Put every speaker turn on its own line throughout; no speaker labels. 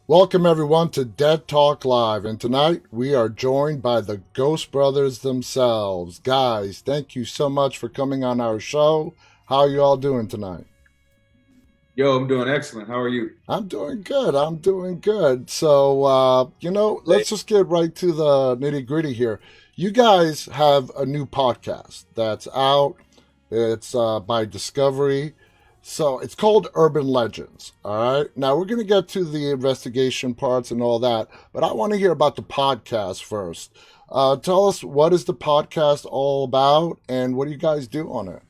Welcome everyone to Dead Talk Live, and tonight we are joined by the Ghost Brothers themselves. Guys, thank you so much for coming on our show. How are you all doing tonight?
Yo, I'm doing excellent. How are you?
I'm doing good. I'm doing good. So, let's just get right to the nitty gritty here. You guys have a new podcast that's out. It's by Discovery. So it's called Urban Legends. All right. Now we're going to get to the investigation parts and all that, but I want to hear about the podcast first. Tell us, what is the podcast all about and what do you guys do on it?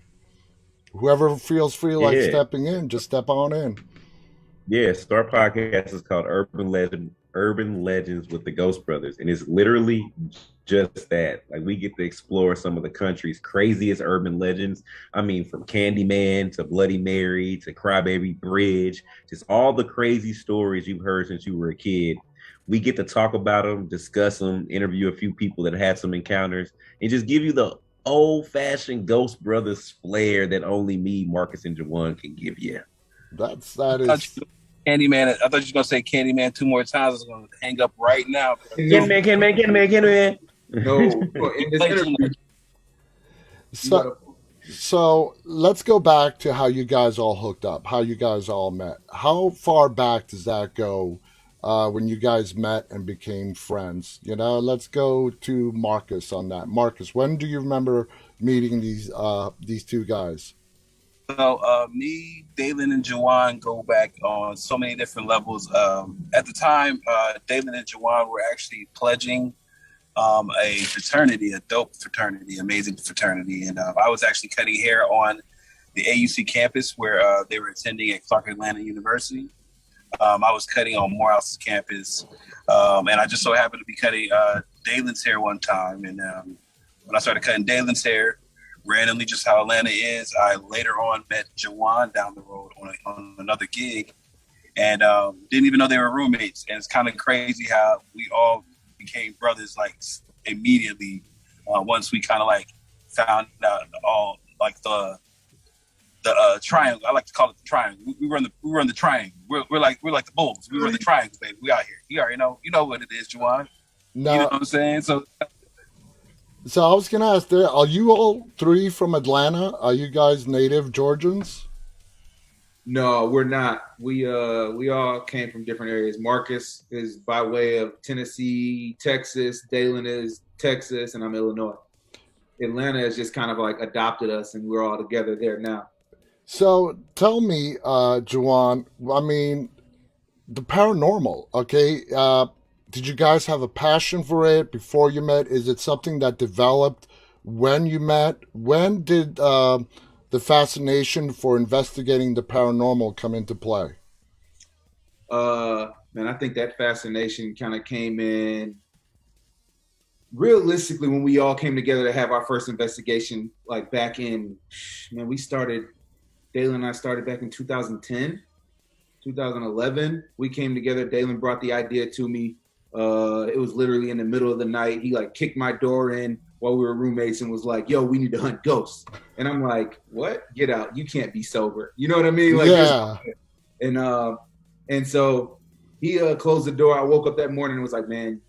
Whoever feels free like
Yeah,
stepping in, just step on in.
yeah. So our podcast is called Urban Legends with the Ghost Brothers, and it's literally just that. Like we get to explore some of the country's craziest urban legends. I mean, from Candyman to Bloody Mary to Crybaby Bridge, just all the crazy stories you've heard since you were a kid. We get to talk about them, discuss them, interview a few people that had some encounters, and just give you the old-fashioned Ghost Brothers flair that only me, Marcus, and Jawan can give you.
That is
Candyman. I thought you were gonna say Candyman two more times. I was gonna hang up right now.
No,
Candyman.
no. In this interview, you
so.
gotta.
So let's go back to how you guys all hooked up, how you guys all met. How far back does that go when you guys met and became friends? Let's go to Marcus on that. Marcus, when do you remember meeting these two guys?
Me, Dalen, and Jawan go back on so many different levels. At the time, Dalen and Jawan were actually pledging a fraternity, a dope fraternity, amazing fraternity, and I was actually cutting hair on the AUC campus where they were attending at Clark Atlanta University. I was cutting on Morehouse's campus, and I just so happened to be cutting Dalen's hair one time. And when I started cutting Dalen's hair, randomly, just how Atlanta is, I later on met Jawan down the road on another gig, and didn't even know they were roommates. And it's kind of crazy how we all became brothers like immediately once we kind of like found out all like the triangle. I like to call it the triangle. We run the triangle. We're like the Bulls. We run the triangle, baby. We out here. You already know. You know what it is, Juwan. You know
Now,
what I'm saying? So
so I was gonna ask, there, are you all three from Atlanta? Are you guys native Georgians?
No, we're not. We all came from different areas. Marcus is by way of Tennessee, Texas. Dalen is Texas, and I'm Illinois. Atlanta has just kind of like adopted us, and we're all together there now.
So tell me, Juwan. I mean, the paranormal. Okay, did you guys have a passion for it before you met? Is it something that developed when you met? When did the fascination for investigating the paranormal come into play?
Man, I think that fascination kind of came in realistically when we all came together to have our first investigation, like back in, man, we started, Dalen and I started back in 2010, 2011. We came together. Dalen brought the idea to me. It was literally in the middle of the night. He like kicked my door in while we were roommates and was like, yo, we need to hunt ghosts. And I'm like, what? Get out. You can't be sober. You know what I mean? Like,
Yeah,
and, uh, and so he closed the door. I woke up that morning and was like, man,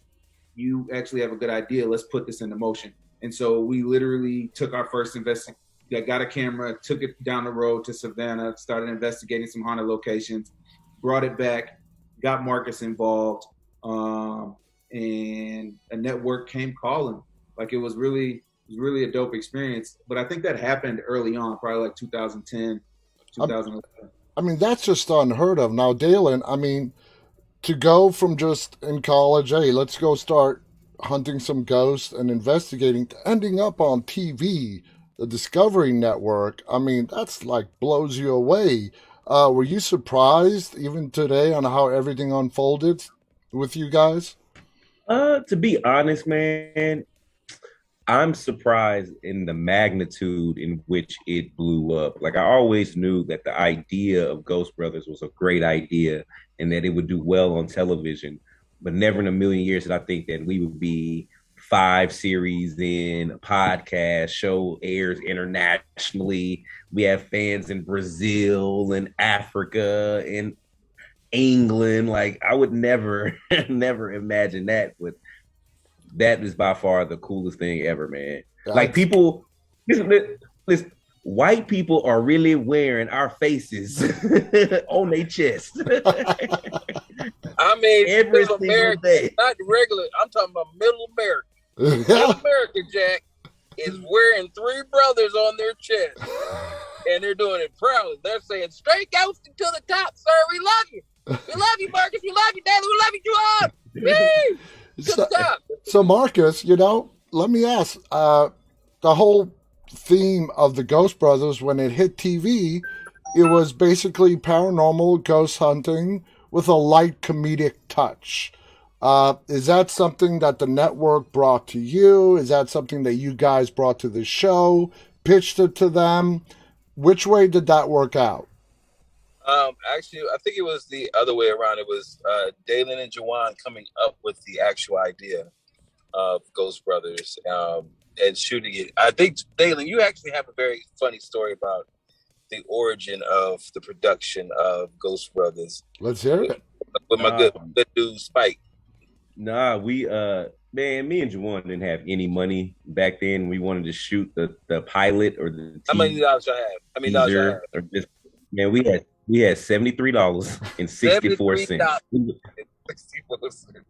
you actually have a good idea. Let's put this into motion. And so we literally took our first investigation. Got a camera, took it down the road to Savannah, started investigating some haunted locations, brought it back, got Marcus involved, and a network came calling. Like it was really a dope experience. But I think that happened early on, probably like 2010,
I,
2011.
I mean that's just unheard of. Now, Dalen, I mean, to go from just in college, hey, let's go start hunting some ghosts and investigating, to ending up on TV, the Discovery Network. I mean, that's like blows you away. Were you surprised even today on how everything unfolded with you guys?
To be honest, man, I'm surprised in the magnitude in which it blew up. Like I always knew that the idea of Ghost Brothers was a great idea and that it would do well on television, but never in a million years did I think that we would be five series in a podcast show airs internationally. We have fans in Brazil and Africa and England. Like I would never, never imagine that. But that is by far the coolest thing ever, man. Like people, listen, white people are really wearing our faces on their chest.
I mean,
every
middle
single
America,
day.
not regular. I'm talking about middle America. Middle America, Jack, is wearing three brothers on their chest, and they're doing it proudly. They're saying, "Straight ghosting to the top, sir. We love you. We love you, Marcus. We love you, David. We love you, Juwan. Woo! To the top."
So Marcus, let me ask, the whole theme of the Ghost Brothers, when it hit TV, it was basically paranormal ghost hunting with a light comedic touch. Is that something that the network brought to you? Is that something that you guys brought to the show, pitched it to them? Which way did that work out?
Actually, I think it was the other way around. It was Dalen and Juwan coming up with the actual idea of Ghost Brothers and shooting it. I think, Dalen, you actually have a very funny story about the origin of the production of Ghost Brothers.
Let's hear it.
With my good dude, Spike.
Nah, me and Juwan didn't have any money back then. We wanted to shoot the pilot or the
How many dollars y'all have? How many dollars y'all have?
Man, we had $73.64.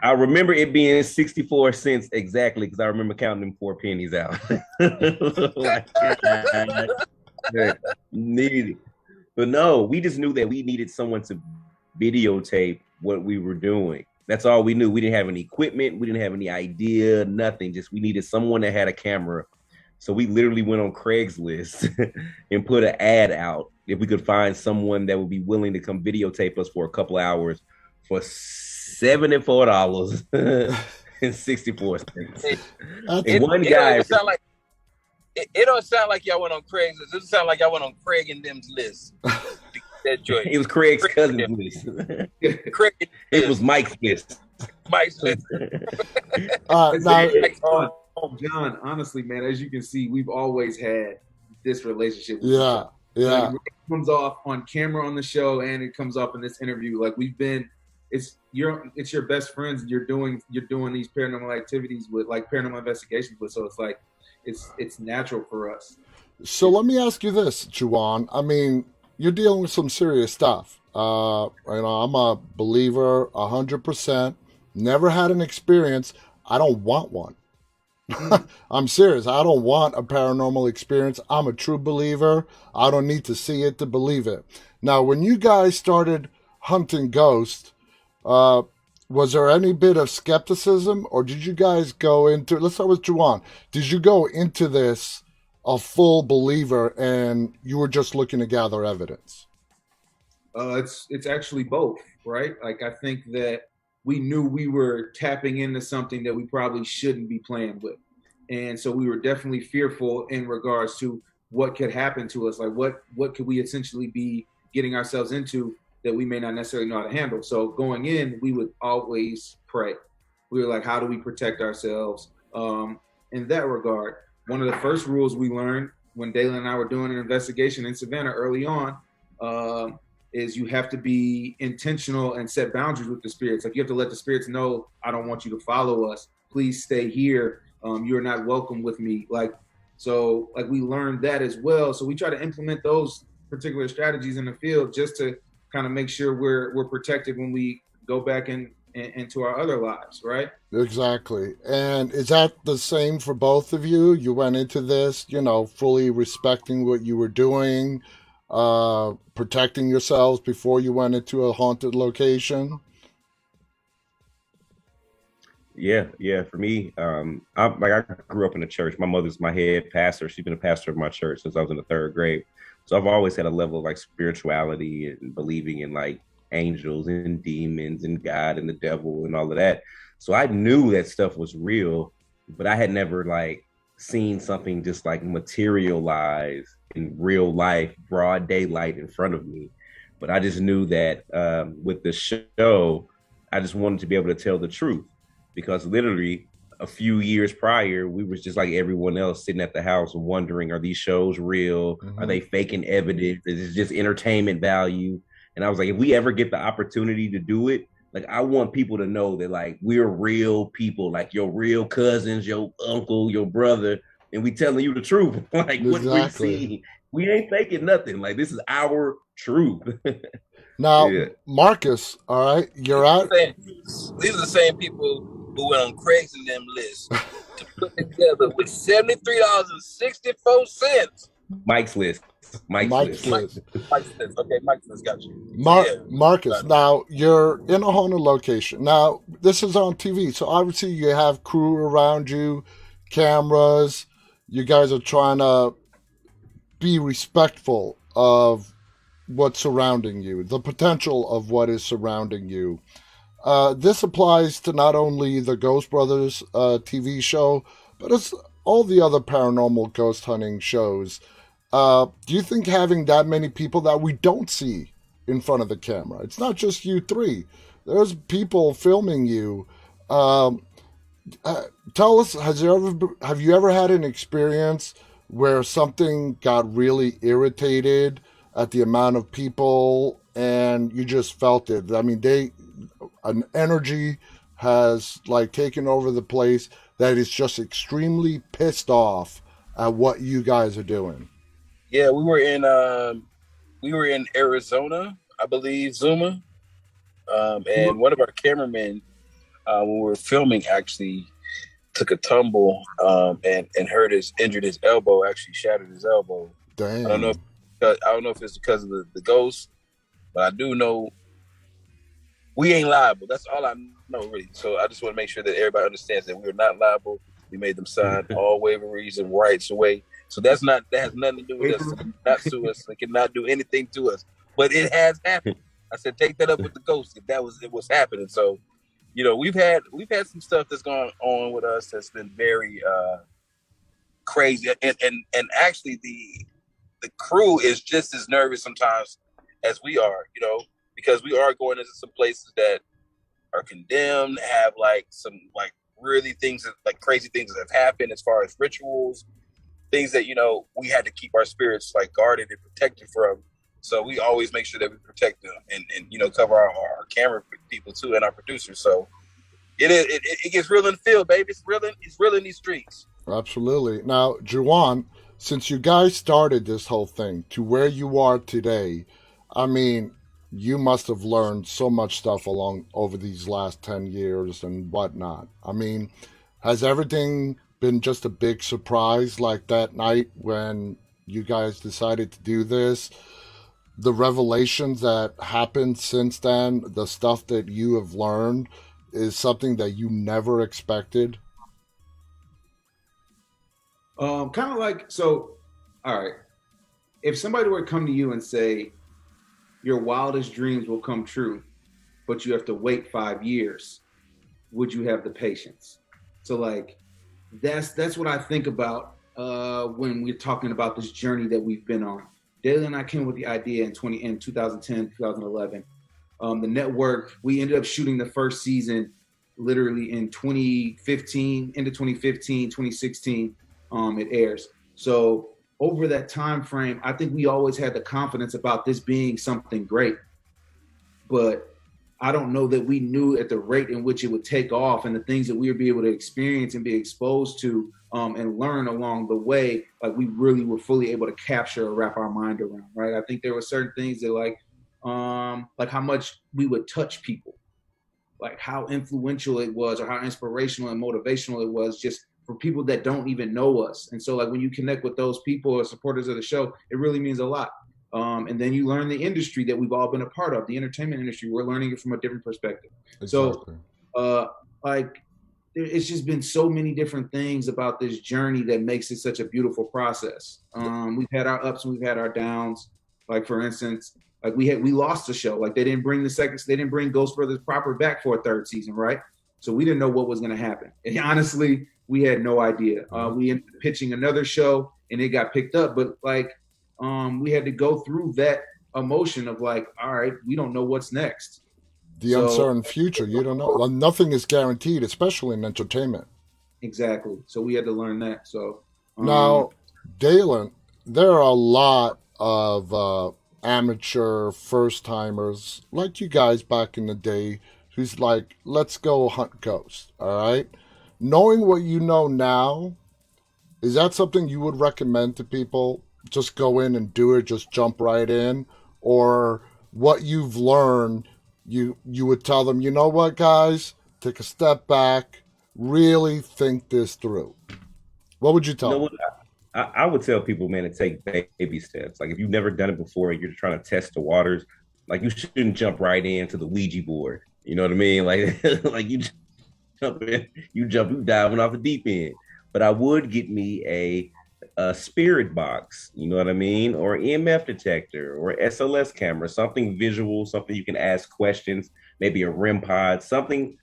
I remember it being 64 cents exactly because I remember counting them 4 pennies out. Needed. But no, we just knew that we needed someone to videotape what we were doing. That's all we knew. We didn't have any equipment. We didn't have any idea, nothing. Just we needed someone that had a camera. So we literally went on Craigslist and put an ad out if we could find someone that would be willing to come videotape us for a couple hours for $74.64. And one guy.
It don't sound like y'all went on Craigslist. It sound like y'all went on Craig and them's list. That joint.
It was Craig's cousin's list.
Craig.
It was Mike's list.
Mike's list.
John, honestly, man, as you can see, we've always had this relationship.
Yeah.
Like, it comes off on camera on the show, and it comes off in this interview. Like it's your best friends. You're doing these paranormal activities with, like paranormal investigations with. So it's like it's natural for us.
So let me ask you this, Juwan. I mean, you're dealing with some serious stuff. I'm a believer, 100%. Never had an experience. I don't want one. I'm serious. I don't want a paranormal experience. I'm a true believer. I don't need to see it to believe it. Now, when you guys started hunting ghosts, was there any bit of skepticism, or did you guys go into, let's start with Juwan. Did you go into this a full believer and you were just looking to gather evidence?
It's actually both, right? Like, I think that we knew we were tapping into something that we probably shouldn't be playing with. And so we were definitely fearful in regards to what could happen to us. Like what could we essentially be getting ourselves into that we may not necessarily know how to handle. So going in, we would always pray. We were like, how do we protect ourselves? In that regard, one of the first rules we learned when Dalen and I were doing an investigation in Savannah early on, is you have to be intentional and set boundaries with the spirits. Like, you have to let the spirits know, I don't want you to follow us. Please stay here. You're not welcome with me. So we learned that as well. So we try to implement those particular strategies in the field just to kind of make sure we're protected when we go back into our other lives, right?
Exactly. And is that the same for both of you? You went into this, fully respecting what you were doing, protecting yourselves before you went into a haunted location?
Yeah. For me, I grew up in the church. My mother's my head pastor. She's been a pastor of my church since I was in the 3rd grade. So I've always had a level of spirituality and believing in angels and demons and God and the devil and all of that. So I knew that stuff was real, but I had never seen something just materialize in real life, broad daylight in front of me. But I just knew that with the show, I just wanted to be able to tell the truth, because literally a few years prior, we was just like everyone else sitting at the house wondering, are these shows real? Mm-hmm. Are they faking evidence? Is it just entertainment value? And I was like, if we ever get the opportunity to do it, like I want people to know that like we're real people, like your real cousins, your uncle, your brother, and we telling you the truth. Like what we
Exactly.
see, we ain't faking nothing. Like this is our truth.
Now,
Yeah.
Marcus, all right, you're out.
These are the same people who went on Craig's and them lists to put together with $73.64.
Mike's list.
Mike's list.
Mike's list. Okay, Mike's list got you.
Marcus, now you're in a haunted location. Now, this is on TV, so obviously you have crew around you, cameras. You guys are trying to be respectful of what's surrounding you, the potential of what is surrounding you. This applies to not only the Ghost Brothers TV show, but it's all the other paranormal ghost hunting shows. Do you think having that many people that we don't see in front of the camera, it's not just you three, there's people filming you. Tell us, have you ever had an experience where something got really irritated at the amount of people and you just felt it? I mean, an energy has like taken over the place that is just extremely pissed off at what you guys are doing.
Yeah, we were in Arizona, I believe, Zuma, and one of our cameramen, when we were filming, actually took a tumble and injured his elbow. Actually, shattered his elbow.
Damn.
I don't know if it's because of the ghost, but I do know we ain't liable. That's all I know, really. So I just want to make sure that everybody understands that we're not liable. We made them sign all waiveries and rights away. So that has nothing to do with us. They cannot sue us. They cannot do anything to us. But it has happened. I said, take that up with the ghost if it was happening. So, you know, we've had some stuff that's gone on with us that's been very crazy. And actually the crew is just as nervous sometimes as we are, you know, because we are going into some places that are condemned, have like some like really things that like crazy things that have happened as far as rituals, things that, you know, we had to keep our spirits like guarded and protected from. So we always make sure that we protect them and you know, cover our camera people too and our producers. So it gets real in the field, baby. It's real in these streets.
Absolutely. Now, Juwan, since you guys started this whole thing to where you are today, I mean, you must have learned so much stuff over these last 10 years and whatnot. I mean, has everything been just a big surprise like that night when you guys decided to do this? The revelations that happened since then, the stuff that you have learned is something that you never expected?
Kind of like, so, all right. If somebody were to come to you and say, your wildest dreams will come true, but you have to wait 5 years, would you have the patience? So like, that's what I think about when we're talking about this journey that we've been on. Daly and I came with the idea in 2010, 2011. The network, we ended up shooting the first season literally in 2015, into 2015, 2016, it airs. So over that time frame, I think we always had the confidence about this being something great. But I don't know that we knew at the rate in which it would take off and the things that we would be able to experience and be exposed to and learn along the way, like we really were fully able to capture or wrap our mind around, right? I think there were certain things that like how much we would touch people, like how influential it was or how inspirational and motivational it was just for people that don't even know us. And so like when you connect with those people or supporters of the show, it really means a lot. And then you learn the industry that we've all been a part of, the entertainment industry. We're learning it from a different perspective. Exactly. So it's just been so many different things about this journey that makes it such a beautiful process. We've had our ups and we've had our downs. Like for instance, like we lost the show. Like they didn't bring Ghost Brothers proper back for a third season, right? So we didn't know what was going to happen. And honestly, we had no idea. We ended up pitching another show and it got picked up, but like we had to go through that emotion of like, all right, we don't know what's next.
The uncertain future, you don't know. Well, nothing is guaranteed, especially in entertainment.
Exactly. So we had to learn that. So
now, Dalen, there are a lot of amateur first timers like you guys back in the day who's like, let's go hunt ghosts, all right? Knowing what you know now, is that something you would recommend to people? Just go in and do it, just jump right in? Or what you've learned, you would tell them, you know what, guys, take a step back, really think this through. What would you
You know
tell
what? I would tell people, man, to take baby steps. Like if you've never done it before and you're trying to test the waters, like you shouldn't jump right into the Ouija board. You know what I mean? Like like jump in, you diving off the deep end. But I would get me a spirit box, you know what I mean, or EMF detector, or SLS camera, something visual, something you can ask questions, maybe a REM pod, something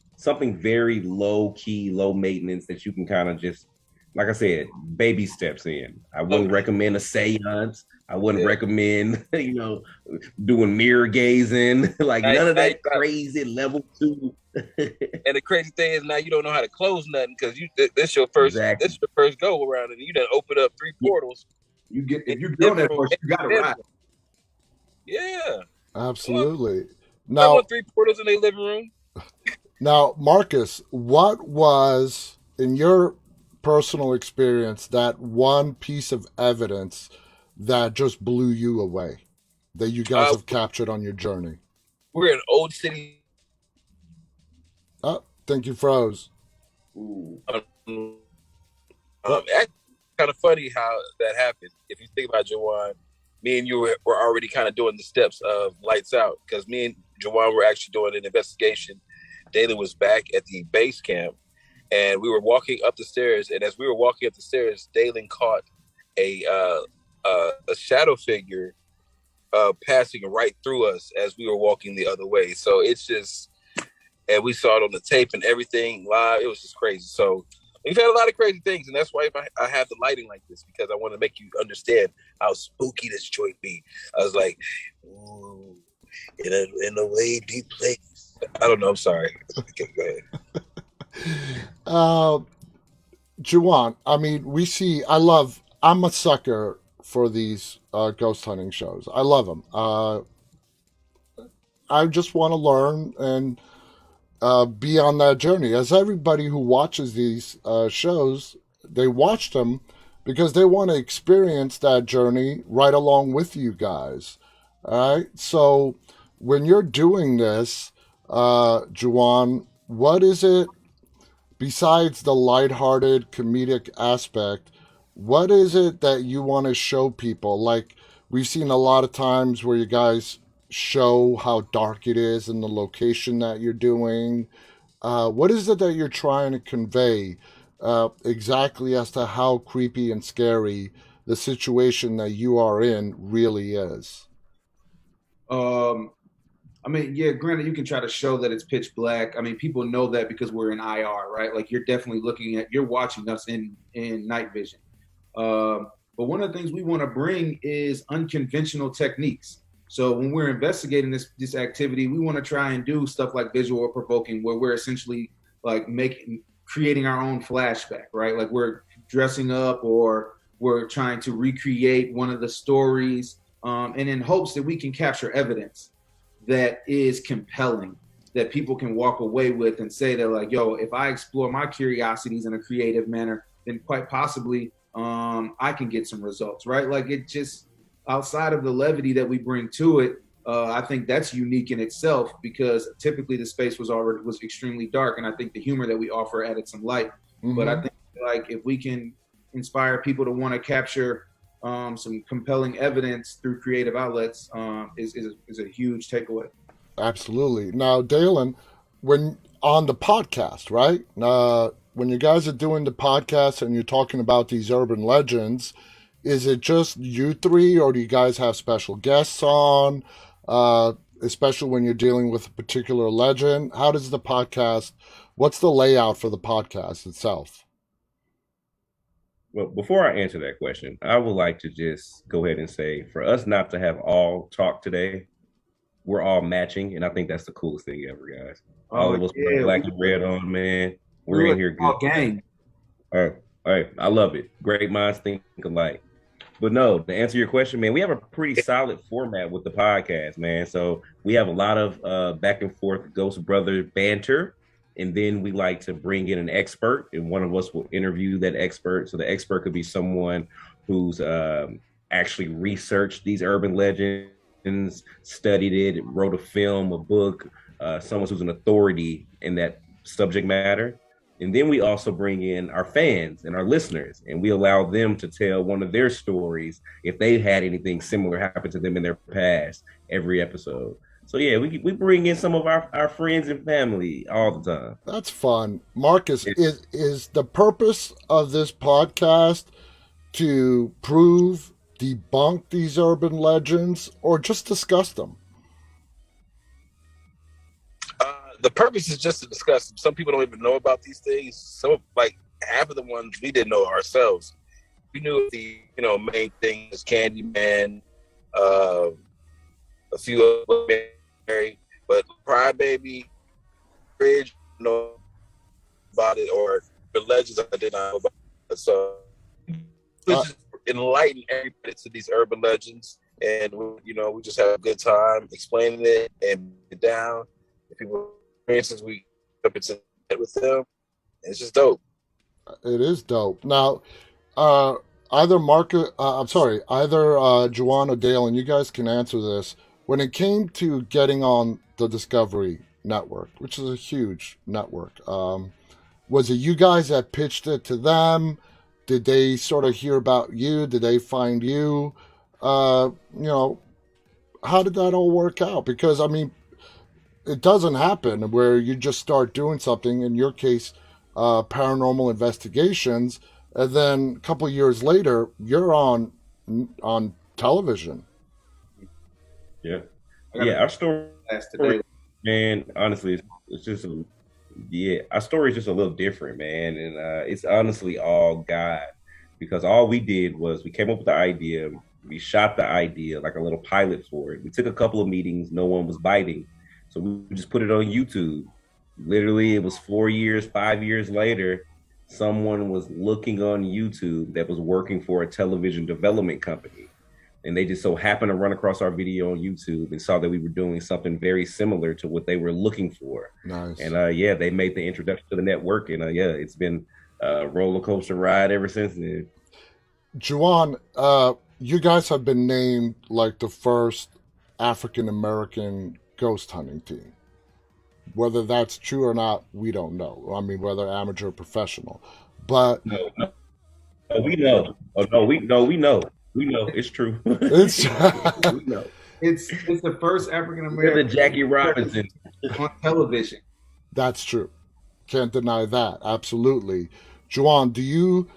very low key, low maintenance that you can kind of just, like I said, baby steps in. I wouldn't recommend a seance. I wouldn't recommend, doing mirror gazing, like none of that crazy level 2.
And the crazy thing is now you don't know how to close nothing because this your first
Exactly.
this your first go around and you done open up 3 portals.
If you're doing that course, you gotta ride.
Yeah.
Absolutely.
I
Now,
want 3 portals in their living room.
now, Marcus, what was, in your personal experience, that one piece of evidence that just blew you away that you guys have captured on your journey?
We're in Old City.
Oh, think you froze.
It's kind of funny how that happened. If you think about Jawan, me and you were already kind of doing the steps of Lights Out because me and Jawan were actually doing an investigation. Dalen was back at the base camp, and we were walking up the stairs. And as we were walking up the stairs, Dalen caught a shadow figure passing right through us as we were walking the other way. So it's just, and we saw it on the tape and everything live. It was just crazy. So we've had a lot of crazy things, and that's why I have the lighting like this, because I want to make you understand how spooky this joint be. I was like, ooh, in a way deep place. I don't know. I'm sorry. Okay, go ahead.
Juwan, I mean, I'm a sucker for these ghost hunting shows. I love them. I just want to learn and be on that journey. As everybody who watches these shows, they watch them because they want to experience that journey right along with you guys. All right. So when you're doing this, Juwan, what is it besides the lighthearted comedic aspect? What is it that you want to show people? Like we've seen a lot of times where you guys show how dark it is in the location that you're doing. What is it that you're trying to convey exactly as to how creepy and scary the situation that you are in really is?
I mean, yeah, granted, you can try to show that it's pitch black. I mean, people know that because we're in IR, right? Like you're definitely you're watching us in night vision. But one of the things we want to bring is unconventional techniques. So when we're investigating this activity, we want to try and do stuff like visual provoking, where we're essentially like creating our own flashback, right? Like we're dressing up or we're trying to recreate one of the stories, and in hopes that we can capture evidence that is compelling, that people can walk away with and say they're like, yo, if I explore my curiosities in a creative manner, then quite possibly I can get some results, right? Like it just, outside of the levity that we bring to it, I think that's unique in itself because typically the space was extremely dark, and I think the humor that we offer added some light. Mm-hmm. But I think like if we can inspire people to want to capture some compelling evidence through creative outlets, is a huge takeaway.
Absolutely. Now, Dalen, when on the podcast, right? When you guys are doing the podcast and you're talking about these urban legends, is it just you three, or do you guys have special guests on? Especially when you're dealing with a particular legend, how does the podcast? What's the layout for the podcast itself?
Well, before I answer that question, I would like to just go ahead and say, for us not to have all talk today, we're all matching, and I think that's the coolest thing ever, guys. All of us wear black and red on, man. We're in here good.
Gang.
All right. I love it. Great minds think alike. But no, to answer your question, man, we have a pretty solid format with the podcast, man. So we have a lot of back and forth Ghost Brother banter. And then we like to bring in an expert, and one of us will interview that expert. So the expert could be someone who's actually researched these urban legends, studied it, wrote a film, a book, someone who's an authority in that subject matter. And then we also bring in our fans and our listeners, and we allow them to tell one of their stories if they had anything similar happen to them in their past every episode. So yeah, we bring in some of our friends and family all the time.
That's fun. Marcus, is the purpose of this podcast to prove, debunk these urban legends, or just discuss them?
The purpose is just to discuss them. Some people don't even know about these things. Some, like half of the ones we didn't know ourselves. We knew the main things: Candyman, a few of them, but Crybaby, Bridge, know about it, or the legends I did not know about it. So just enlighten everybody to these urban legends, and we just have a good time explaining it and it down. If people, for instance, we up into it with them, it's just dope.
It is dope. Now, either Juwan or Dale, and you guys can answer this. When it came to getting on the Discovery Network, which is a huge network, was it you guys that pitched it to them? Did they sort of hear about you? Did they find you? How did that all work out? Because, I mean, it doesn't happen where you just start doing something, in your case, paranormal investigations, and then a couple of years later, you're on television.
Yeah. Our story, man, honestly, it's just, our story is just a little different, man. And it's honestly all God, because all we did was we came up with the idea, we shot the idea like a little pilot for it. We took a couple of meetings, no one was biting. So we just put it on YouTube. Literally, it was 5 years later, someone was looking on YouTube that was working for a television development company. And they just so happened to run across our video on YouTube and saw that we were doing something very similar to what they were looking for.
Nice.
And they made the introduction to the network. And it's been a roller coaster ride ever since then.
Juwan, you guys have been named like the first African-American ghost hunting team. Whether that's true or not, we don't know. I mean, whether amateur or professional. But
no, we know. We know. We know it's true.
It's
we know.
It's the first African
We're
American
the Jackie Robinson
on television.
That's true. Can't deny that. Absolutely. Juwan, do you,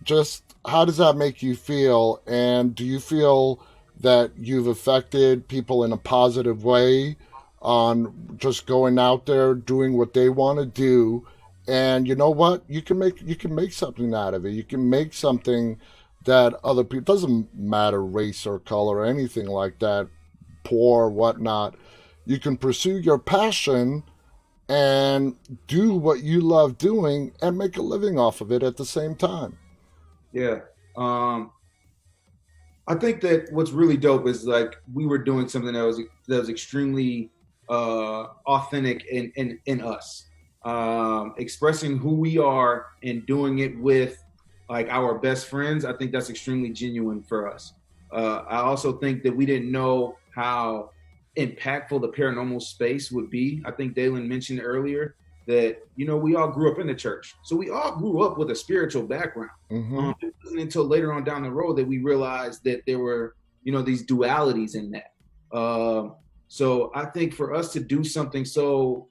just how does that make you feel? And do you feel that you've affected people in a positive way on just going out there, doing what they want to do? And you know what? You can make something out of it. You can make something that other people, doesn't matter race or color or anything like that, poor or whatnot. You can pursue your passion and do what you love doing and make a living off of it at the same time.
Yeah. I think that what's really dope is like we were doing something that was extremely authentic in us. Expressing who we are and doing it with like our best friends. I think that's extremely genuine for us. I also think that we didn't know how impactful the paranormal space would be. I think Dalen mentioned earlier that, we all grew up in the church. So we all grew up with a spiritual background.
Mm-hmm.
It wasn't until later on down the road that we realized that there were, these dualities in that. So I think for us to do something so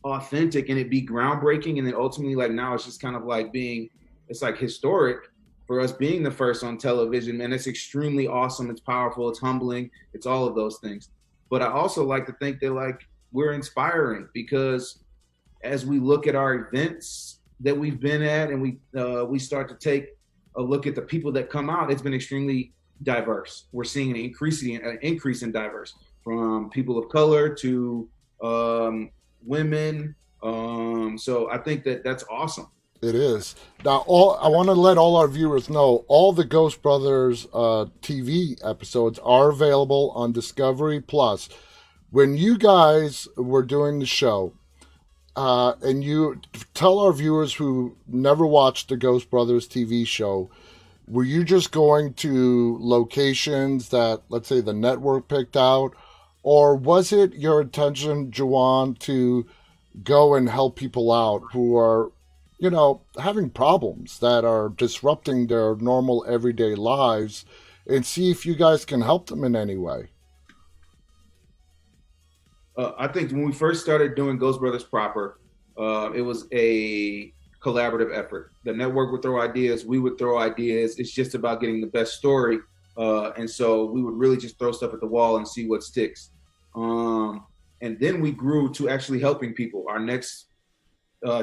authentic and it be groundbreaking, and then ultimately like now it's just kind of like it's like historic for us being the first on television, and it's extremely awesome. It's powerful. It's humbling. It's all of those things. But I also like to think that like we're inspiring, because as we look at our events that we've been at and we start to take a look at the people that come out, it's been extremely diverse. We're seeing an increase in diverse, from people of color to women. So I think that's awesome.
It is. Now, I want to let all our viewers know all the Ghost Brothers TV episodes are available on Discovery Plus. When you guys were doing the show, and you tell our viewers who never watched the Ghost Brothers TV show, were you just going to locations that, let's say, the network picked out, or was it your intention, Juwan, to go and help people out who are, having problems that are disrupting their normal everyday lives, and see if you guys can help them in any way?
I think when we first started doing Ghost Brothers proper, it was a collaborative effort. The network would throw ideas, we would throw ideas. It's just about getting the best story. And so we would really just throw stuff at the wall and see what sticks. And then we grew to actually helping people. Our next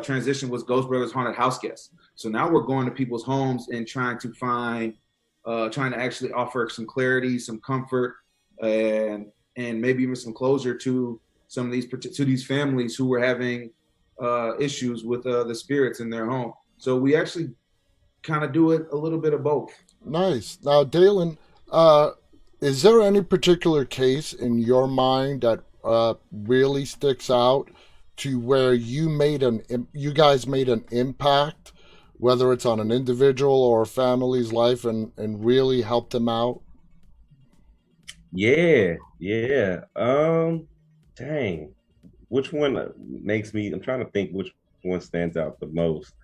transition was Ghost Brothers Haunted House Guests. So now we're going to people's homes and trying to actually offer some clarity, some comfort, and maybe even some closure to some of these families who were having issues with the spirits in their home. So we actually kind of do it a little bit of both.
Nice. Now, Dalen, is there any particular case in your mind that really sticks out to where you guys made an impact, whether it's on an individual or a family's life, and really helped them out?
Yeah. Dang. Which one I'm trying to think which one stands out the most.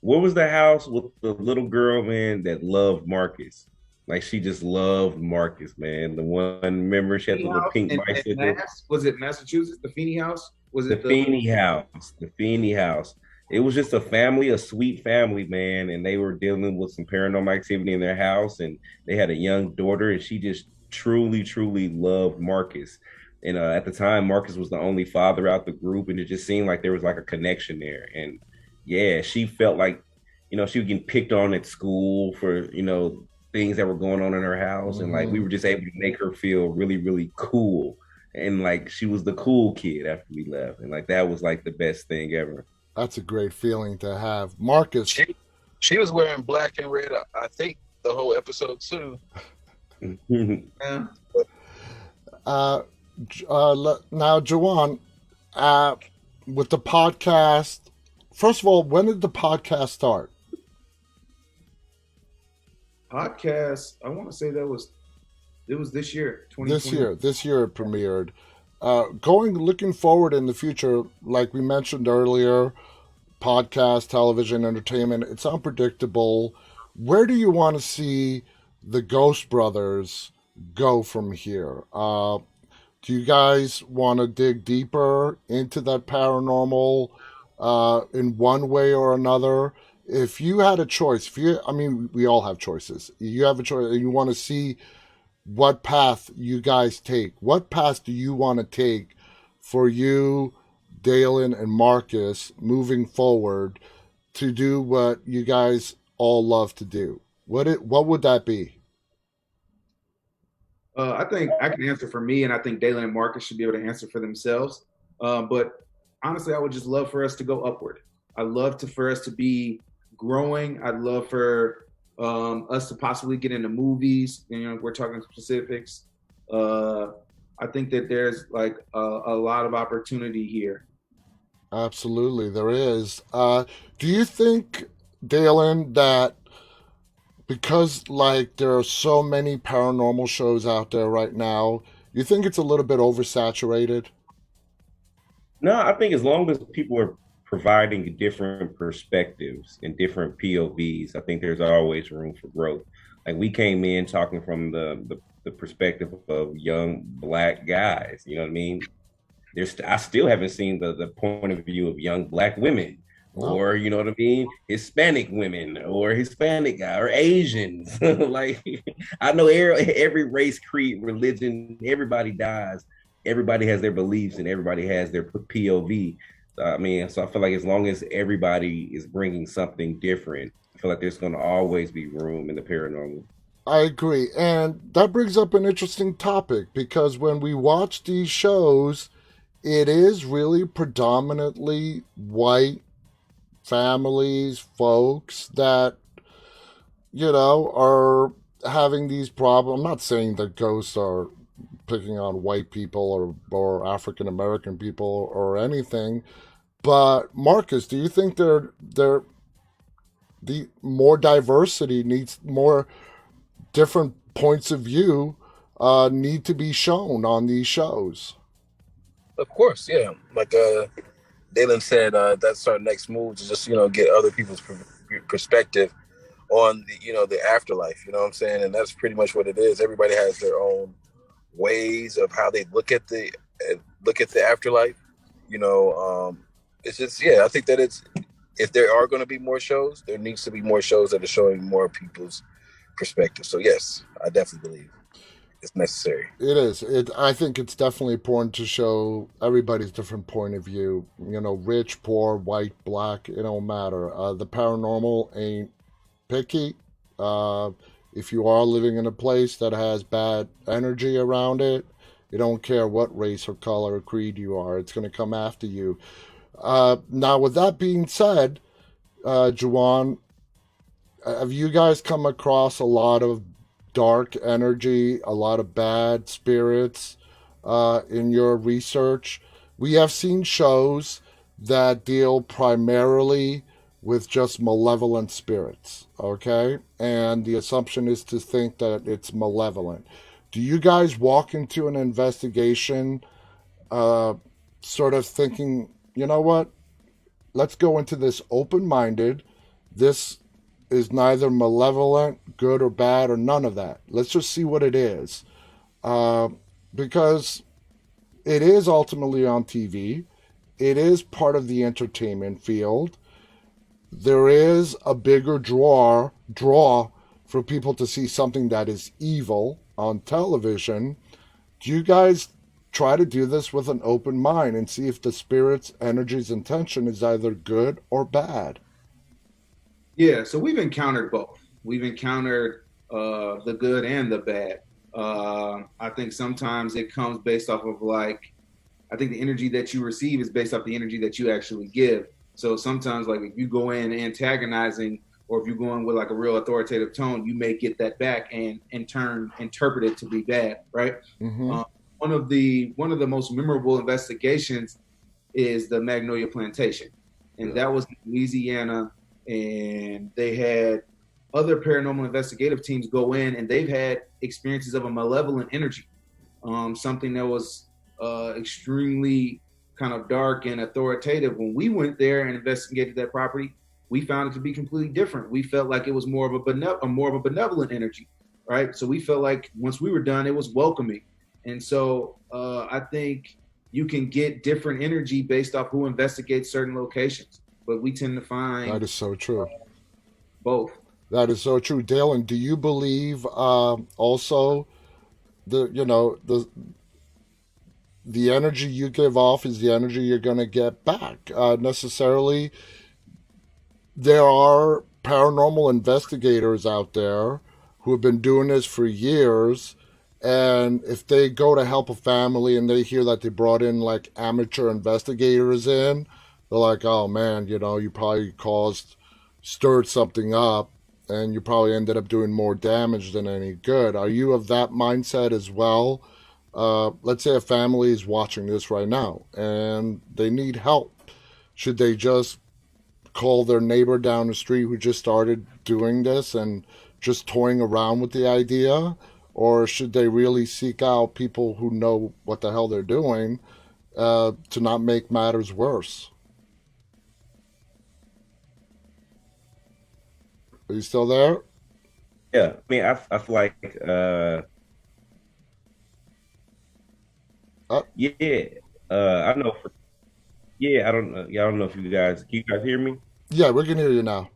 What was the house with the little girl, man, that loved Marcus? Like she just loved Marcus, man. The one, remember she had the little pink bicycle.
Was it Massachusetts? The Feeney house? Was
it the Feeney house? The Feeney house. It was just a sweet family, man, and they were dealing with some paranormal activity in their house, and they had a young daughter, and she just truly, truly loved Marcus. And at the time, Marcus was the only father out the group, and it just seemed like there was like a connection there. And yeah, she felt like, she was getting picked on at school for, things that were going on in her house. And like we were just able to make her feel really, really cool. And like she was the cool kid after we left. And like that was like the best thing ever.
That's a great feeling to have. Marcus.
She was wearing black and red, I think, the whole episode too.
Yeah.
Now, Juwan, with the podcast, first of all, when did the podcast start?
Podcast, I want to say it was this year, 2020.
This year it premiered. Looking forward in the future, like we mentioned earlier, podcast, television, entertainment, it's unpredictable. Where do you want to see the Ghost Brothers go from here? Do you guys want to dig deeper into that paranormal in one way or another? If you had a choice, we all have choices. You have a choice and you want to see what path you guys take. What path do you want to take for you, Dalen, and Marcus moving forward to do what you guys all love to do? What would that be?
I think I can answer for me, and I think Dalen and Marcus should be able to answer for themselves. But honestly, I would just love for us to go upward. I'd love for us to be growing. I'd love for us to possibly get into movies. We're talking specifics. I think that there's like a lot of opportunity here.
Absolutely, there is. Do you think, Dalen, that because like there are so many paranormal shows out there right now, you think it's a little bit oversaturated?
No, I think as long as people are providing different perspectives and different POVs, I think there's always room for growth. Like we came in talking from the perspective of young Black guys, you know what I mean? I still haven't seen the point of view of young Black women, or you know what I mean, Hispanic women, or Hispanic guy, or Asians. Like I know every race, creed, religion, everybody dies. Everybody has their beliefs and everybody has their POV. So I feel like as long as everybody is bringing something different, I feel like there's going to always be room in the paranormal.
I agree. And that brings up an interesting topic, because when we watch these shows, it is really predominantly white families, folks that, are having these problems. I'm not saying that ghosts are picking on white people or African American people or anything, but Marcus, do you think the more diversity needs more different points of view need to be shown on these shows?
Of course, yeah. Like Dalen said, that's our next move to just get other people's perspective on the afterlife. You know what I'm saying? And that's pretty much what it is. Everybody has their own ways of how they look at the afterlife. It's just I think that if there are going to be more shows, there needs to be more shows that are showing more people's perspective. So yes, I definitely believe it's necessary.
It is. I think it's definitely important to show everybody's different point of view. Rich, poor, white, black. It don't matter. The paranormal ain't picky. If you are living in a place that has bad energy around it, you don't care what race or color or creed you are. It's going to come after you. Now, with that being said, Juwan, have you guys come across a lot of dark energy, a lot of bad spirits in your research? We have seen shows that deal primarily with just malevolent spirits, okay? And the assumption is to think that it's malevolent. Do you guys walk into an investigation sort of thinking, you know what? Let's go into this open-minded. This is neither malevolent, good or bad, or none of that. Let's just see what it is. Because it is ultimately on TV. It is part of the entertainment field. There is a bigger draw for people to see something that is evil on television. Do you guys try to do this with an open mind and see if the spirit's energies intention is either good or bad?
Yeah, so we've encountered both. We've encountered the good and the bad. I think sometimes it comes based off of I think the energy that you receive is based off the energy that you actually give. So sometimes if you go in antagonizing, or if you go in with a real authoritative tone, you may get that back and in turn interpret it to be bad, right?
Mm-hmm.
One of the most memorable investigations is the Magnolia Plantation, and that was in Louisiana. And they had other paranormal investigative teams go in, and they've had experiences of a malevolent energy, something that was extremely kind of dark and authoritative. When we went there and investigated that property, we found it to be completely different. We felt like it was more of a benevolent energy, right? So we felt like once we were done, it was welcoming. And so I think you can get different energy based off who investigates certain locations. But we tend to find
that is so true.
Both.
That is so true, Dalen. Do you believe also the energy you give off is the energy you're going to get back? Necessarily, there are paranormal investigators out there who have been doing this for years. And if they go to help a family and they hear that they brought in amateur investigators in, they're like, oh man, you probably stirred something up and you probably ended up doing more damage than any good. Are you of that mindset as well? Let's say a family is watching this right now and they need help. Should they just call their neighbor down the street who just started doing this and just toying around with the idea? Or should they really seek out people who know what the hell they're doing to not make matters worse? Are you still there?
Yeah, I mean, I feel like, I know. I don't know if you guys, can you guys hear me?
Yeah, we can hear you now.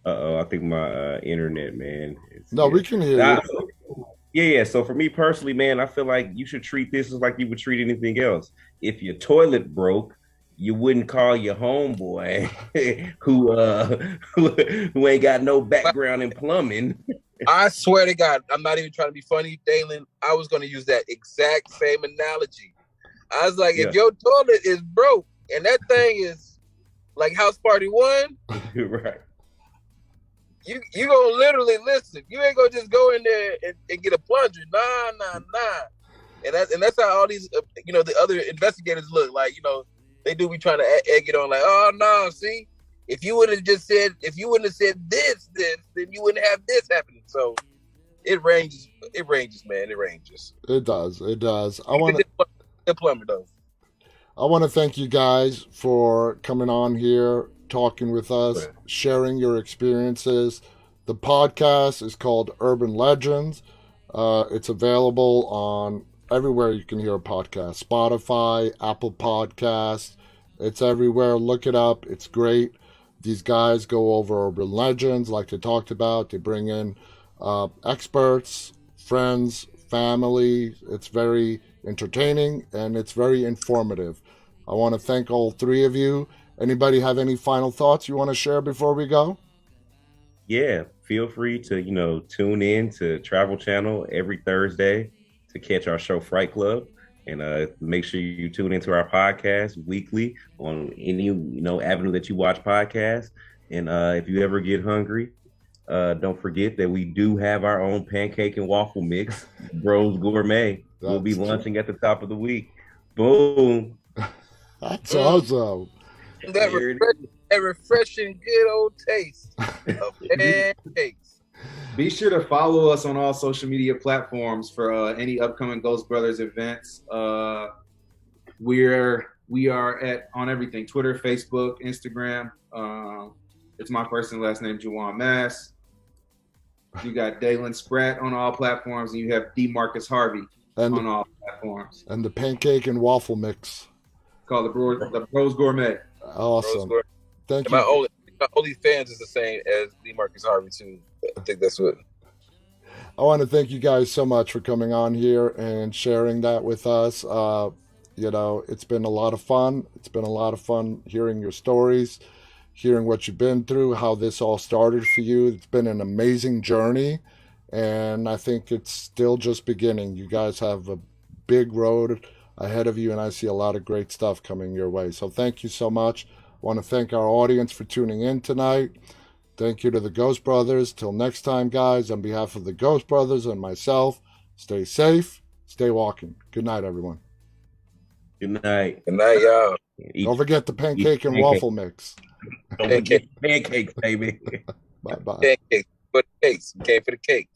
I think my internet, man.
We can hear you.
Yeah. So for me personally, man, I feel like you should treat this as like you would treat anything else. If your toilet broke, you wouldn't call your homeboy who ain't got no background in plumbing.
I swear to God, I'm not even trying to be funny, Dalen. I was going to use that exact same analogy. I was like, if your toilet is broke and that thing is like House Party 1,
Right.
you gonna literally listen. You ain't gonna just go in there and get a plunger. Nah. And that's how all these the other investigators look like. They do be trying to egg it on like, oh no, see, if you wouldn't have said this, then you wouldn't have this happening. So it ranges, man. It ranges.
It does. I
He's
want
a plumber though.
to thank you guys for coming on here, talking with us, sharing your experiences. The podcast is called Urban Legends. It's available on everywhere you can hear a podcast. Spotify, Apple Podcasts. It's everywhere. Look it up. It's great. These guys go over urban legends like they talked about. They bring in experts, friends, family. It's very entertaining and it's very informative. I want to thank all three of you. Anybody have any final thoughts you want to share before we go?
Yeah, feel free to tune in to Travel Channel every Thursday to catch our show Fright Club, and make sure you tune into our podcast weekly on any avenue that you watch podcasts. And if you ever get hungry, don't forget that we do have our own pancake and waffle mix, Bros Gourmet. We'll be launching at the top of the week. Boom.
That's awesome.
That refreshing, good old taste of pancakes.
Be sure to follow us on all social media platforms for any upcoming Ghost Brothers events. We are on everything: Twitter, Facebook, Instagram. It's my first and last name, Juwan Mass. You got Dalen Spratt on all platforms, and you have DeMarcus Harvey on all platforms.
And the pancake and waffle mix.
Called the Bros Gourmet.
Awesome. Thank you.
My only fans is the same as DeMarcus Harvey too. I think that's what.
I want to thank you guys so much for coming on here and sharing that with us. It's been a lot of fun. It's been a lot of fun hearing your stories, hearing what you've been through, how this all started for you. It's been an amazing journey, and I think it's still just beginning. You guys have a big road ahead of you, and I see a lot of great stuff coming your way. So thank you so much. I want to thank our audience for tuning in tonight. Thank you to the Ghost Brothers. Till next time, guys, on behalf of the Ghost Brothers and myself, stay safe, stay walking. Good night, everyone.
Good night.
Good night, y'all.
Don't forget the pancake and waffle mix.
Don't forget pancakes, baby.
Bye-bye.
Pancakes. For the cakes. You came for the cake.